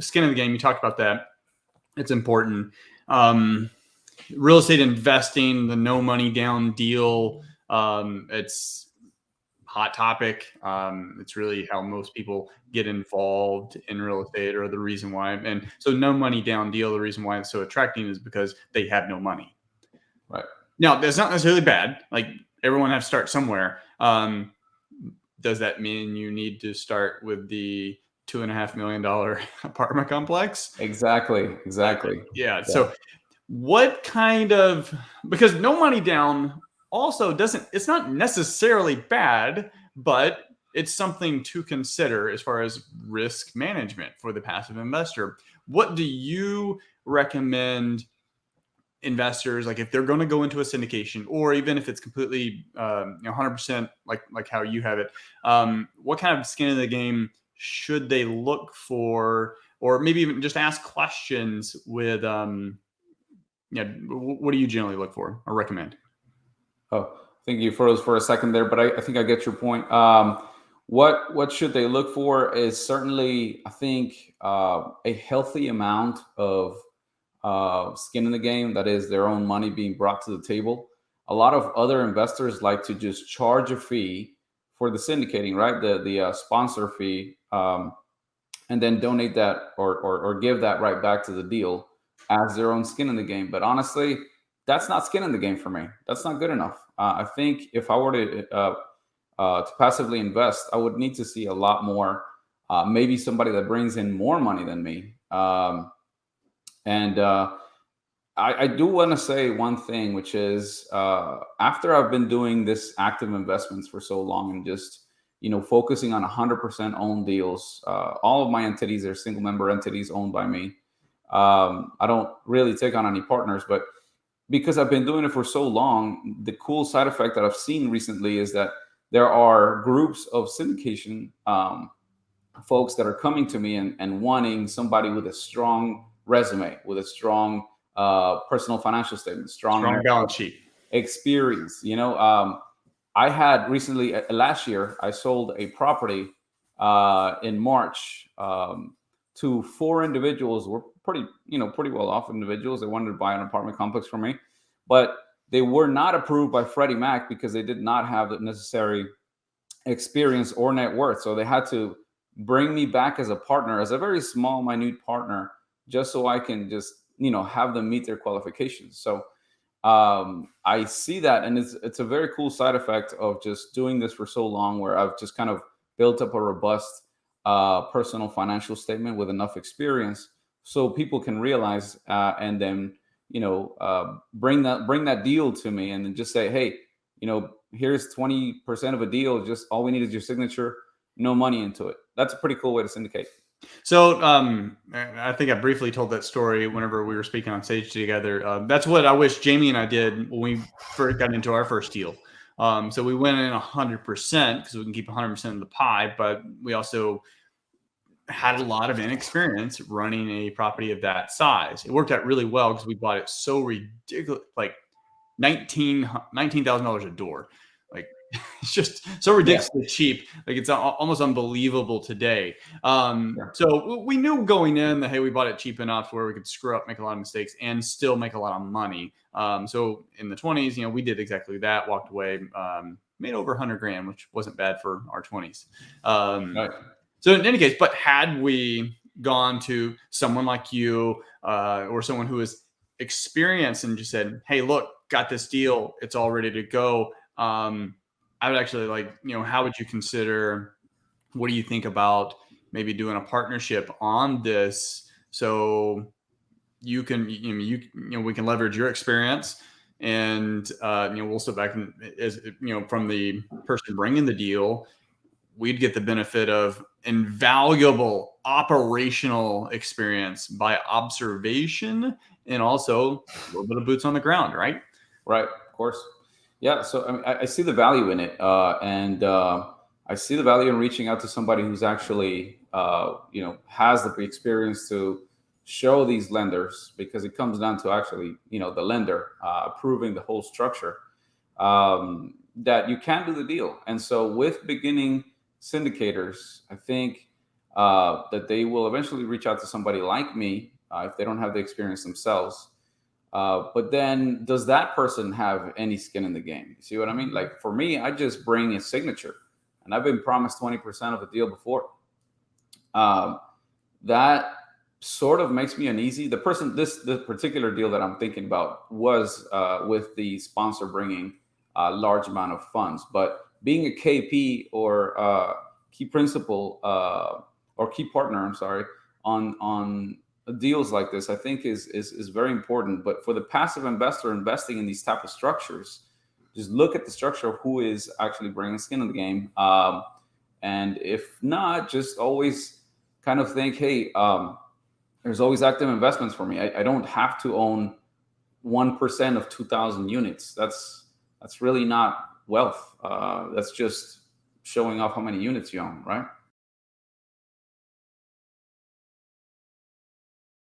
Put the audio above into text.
skin in the game. You talked about that. It's important. Real estate investing, the no money down deal. It's hot topic. It's really how most people get involved in real estate, or the reason why. And so no money down deal, the reason why it's so attracting is because they have no money. Right. Now, that's not necessarily bad. Like, everyone has to start somewhere. Does that mean you need to start with the $2.5 million apartment complex? Exactly. Yeah. So what kind of, because no money down also it's not necessarily bad, but it's something to consider as far as risk management for the passive investor. What do you recommend investors, like if they're going to go into a syndication, or even if it's completely 100% like how you have it, what kind of skin in the game should they look for, or maybe even just ask questions with what do you generally look for or recommend? Oh, thank you for a second there, but I think I get your point. What should they look for is certainly, I think, a healthy amount of skin in the game. That is their own money being brought to the table. A lot of other investors like to just charge a fee for the syndicating, right? The sponsor fee, and then donate that or give that right back to the deal as their own skin in the game. But honestly, that's not skin in the game for me. That's not good enough. I think if I were to passively invest, I would need to see a lot more. Maybe somebody that brings in more money than me. And I do want to say one thing, which is after I've been doing this active investments for so long and just focusing on 100% owned deals, all of my entities are single member entities owned by me. I don't really take on any partners, but because I've been doing it for so long, the cool side effect that I've seen recently is that there are groups of syndication folks that are coming to me and wanting somebody with a strong resume, with a strong personal financial statement, Strong balance sheet, experience. I had recently, last year, I sold a property in March to 4 individuals. Were pretty well off individuals. They wanted to buy an apartment complex from me, but they were not approved by Freddie Mac because they did not have the necessary experience or net worth. So they had to bring me back as a partner, as a very small, minute partner, just so I can just have them meet their qualifications. So I see that, and it's a very cool side effect of just doing this for so long, where I've just kind of built up a robust personal financial statement with enough experience, so people can realize and then bring that deal to me, and then just say, hey, here's 20% of a deal. Just all we need is your signature, no money into it. That's a pretty cool way to syndicate. So I think I briefly told that story whenever we were speaking on stage together. That's what I wish Jamie and I did when we first got into our first deal. So we went in 100% because we can keep 100% of the pie, but we also had a lot of inexperience running a property of that size. It worked out really well because we bought it so ridiculous, like $19,000 a door. Like, it's just so ridiculously cheap. Like, it's almost unbelievable today. So we knew going in that, hey, we bought it cheap enough where we could screw up, make a lot of mistakes, and still make a lot of money. So in the 20s, we did exactly that. Walked away, made over $100,000, which wasn't bad for our 20s. Right. So in any case, but had we gone to someone like you or someone who is experienced and just said, hey, look, got this deal, it's all ready to go, I would actually how would you consider, what do you think about maybe doing a partnership on this, so you can, we can leverage your experience, and we'll step back and, as from the person bringing the deal, we'd get the benefit of invaluable operational experience by observation, and also a little bit of boots on the ground, right? Right, of course. Yeah, so I see the value in it, and I see the value in reaching out to somebody who's actually, has the experience to show these lenders, because it comes down to actually, the lender approving the whole structure, that you can do the deal. And so with beginning syndicators, I think that they will eventually reach out to somebody like me if they don't have the experience themselves. But then, does that person have any skin in the game? You see what I mean? Like for me, I just bring a signature, and I've been promised 20% of a deal before. That sort of makes me uneasy. The particular deal that I'm thinking about was with the sponsor bringing a large amount of funds, but being a KP or key principal or key partner, I'm sorry, on deals like this, I think is very important. But for the passive investor investing in these type of structures, just look at the structure of who is actually bringing skin in the game, and if not, just always kind of think, hey, there's always active investments for me. I don't have to own 1% of 2,000 units. That's really not wealth. That's just showing off how many units you own, right?